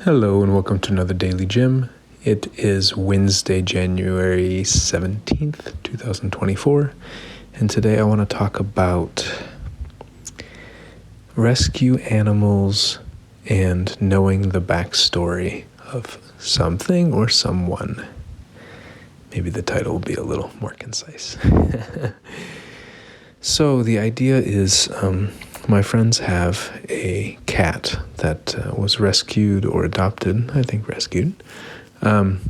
Hello and welcome to another DailyJim. It is Wednesday, January 17th, 2024, and today I want to talk about rescue animals and knowing the backstory of something or someone. Maybe the title will be a little more concise. So the idea is my friends have a cat that was rescued or adopted, I think rescued. And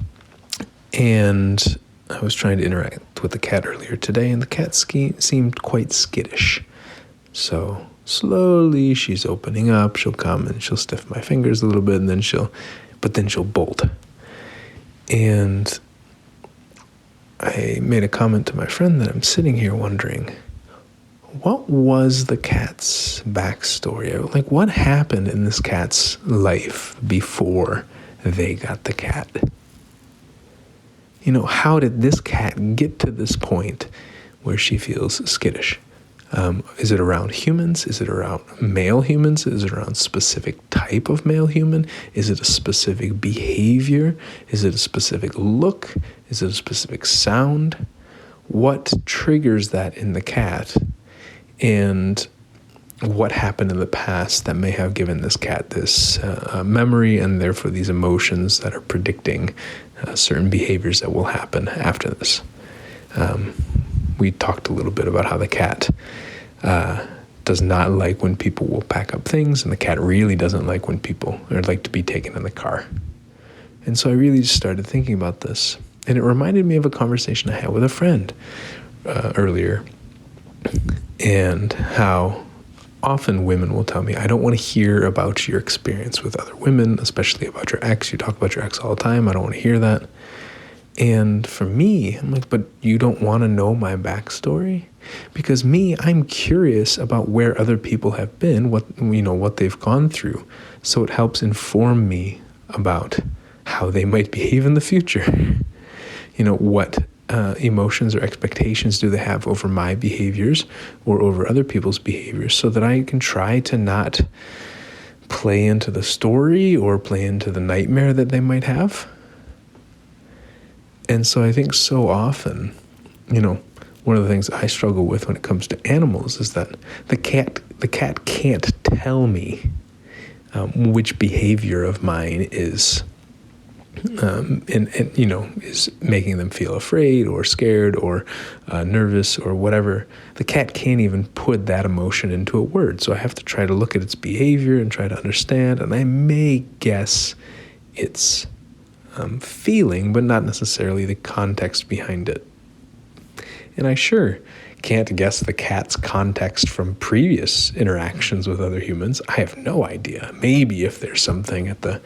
I was trying to interact with the cat earlier today, and the cat seemed quite skittish. So slowly she's opening up. She'll come and she'll stiff my fingers a little bit, and then she'll bolt. And I made a comment to my friend that I'm sitting here wondering, what was the cat's backstory? Like, what happened in this cat's life before they got the cat? How did this cat get to this point where she feels skittish? Is it around humans? Is it around male humans? Is it around a specific type of male human? Is it a specific behavior? Is it a specific look? Is it a specific sound? What triggers that in the cat? And what happened in the past that may have given this cat this memory and therefore these emotions that are predicting certain behaviors that will happen after this. We talked a little bit about how the cat does not like when people will pack up things, and the cat really doesn't like when people or like to be taken in the car. And so I really just started thinking about this, and it reminded me of a conversation I had with a friend earlier, and how often women will tell me, I don't want to hear about your experience with other women, especially about your ex. You talk about your ex all the time. I don't want to hear that. And for me, I'm like, but you don't want to know my backstory? Because I'm curious about where other people have been, what they've gone through. So it helps inform me about how they might behave in the future. What emotions or expectations do they have over my behaviors or over other people's behaviors, so that I can try to not play into the story or play into the nightmare that they might have. And so I think so often, one of the things I struggle with when it comes to animals is that the cat can't tell me which behavior of mine is is making them feel afraid or scared or nervous or whatever. The cat can't even put that emotion into a word. So I have to try to look at its behavior and try to understand. And I may guess its feeling, but not necessarily the context behind it. And I sure can't guess the cat's context from previous interactions with other humans. I have no idea. Maybe if there's something at the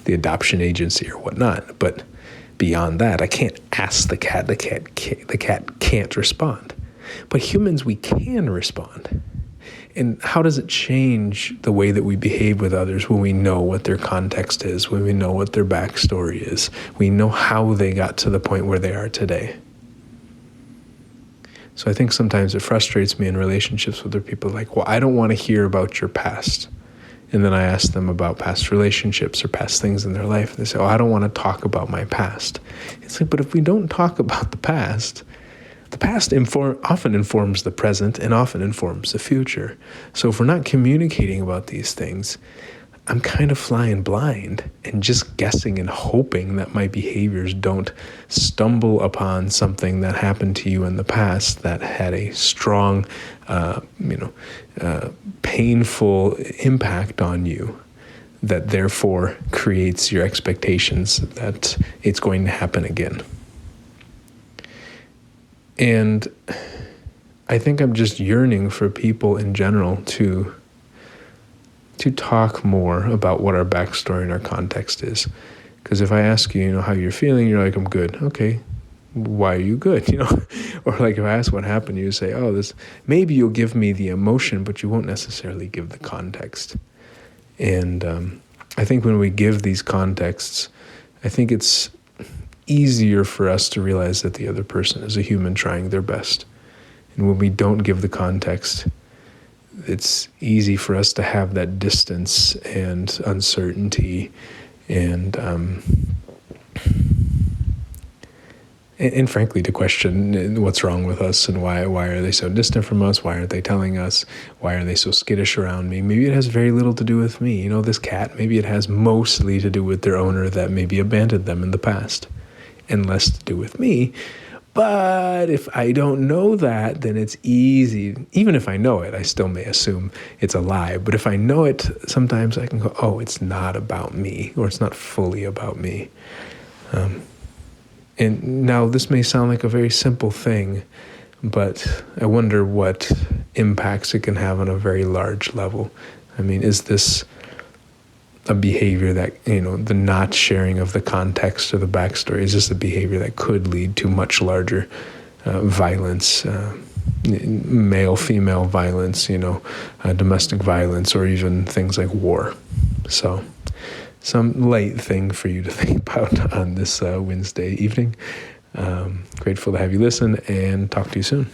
adoption agency or whatnot, but beyond that, I can't ask the cat. The cat can't respond. But humans, we can respond. And how does it change the way that we behave with others when we know what their context is, when we know what their backstory is, we know how they got to the point where they are today? So I think sometimes it frustrates me in relationships with other people, like, well, I don't want to hear about your past. And then I ask them about past relationships or past things in their life. And they say, I don't want to talk about my past. It's like, but if we don't talk about the past often informs the present and often informs the future. So if we're not communicating about these things, I'm kind of flying blind and just guessing and hoping that my behaviors don't stumble upon something that happened to you in the past that had a strong, painful impact on you, that therefore creates your expectations that it's going to happen again. And I think I'm just yearning for people in general to talk more about what our backstory and our context is. Because if I ask you, how you're feeling, you're like, I'm good. Okay, why are you good? Or like if I ask what happened, you say, maybe you'll give me the emotion, but you won't necessarily give the context. And I think when we give these contexts, I think it's easier for us to realize that the other person is a human trying their best. And when we don't give the context, it's easy for us to have that distance and uncertainty And frankly, to question what's wrong with us and why are they so distant from us? Why aren't they telling us? Why are they so skittish around me? Maybe it has very little to do with me. This cat, maybe it has mostly to do with their owner that maybe abandoned them in the past, and less to do with me. But if I don't know that, then it's easy. Even if I know it, I still may assume it's a lie. But if I know it, sometimes I can go, oh, it's not about me, or it's not fully about me. And now this may sound like a very simple thing, but I wonder what impacts it can have on a very large level. I mean, is this a behavior that, the not sharing of the context or the backstory, is this a behavior that could lead to much larger violence, male-female violence, domestic violence, or even things like war? So some light thing for you to think about on this Wednesday evening. Grateful to have you listen, and talk to you soon.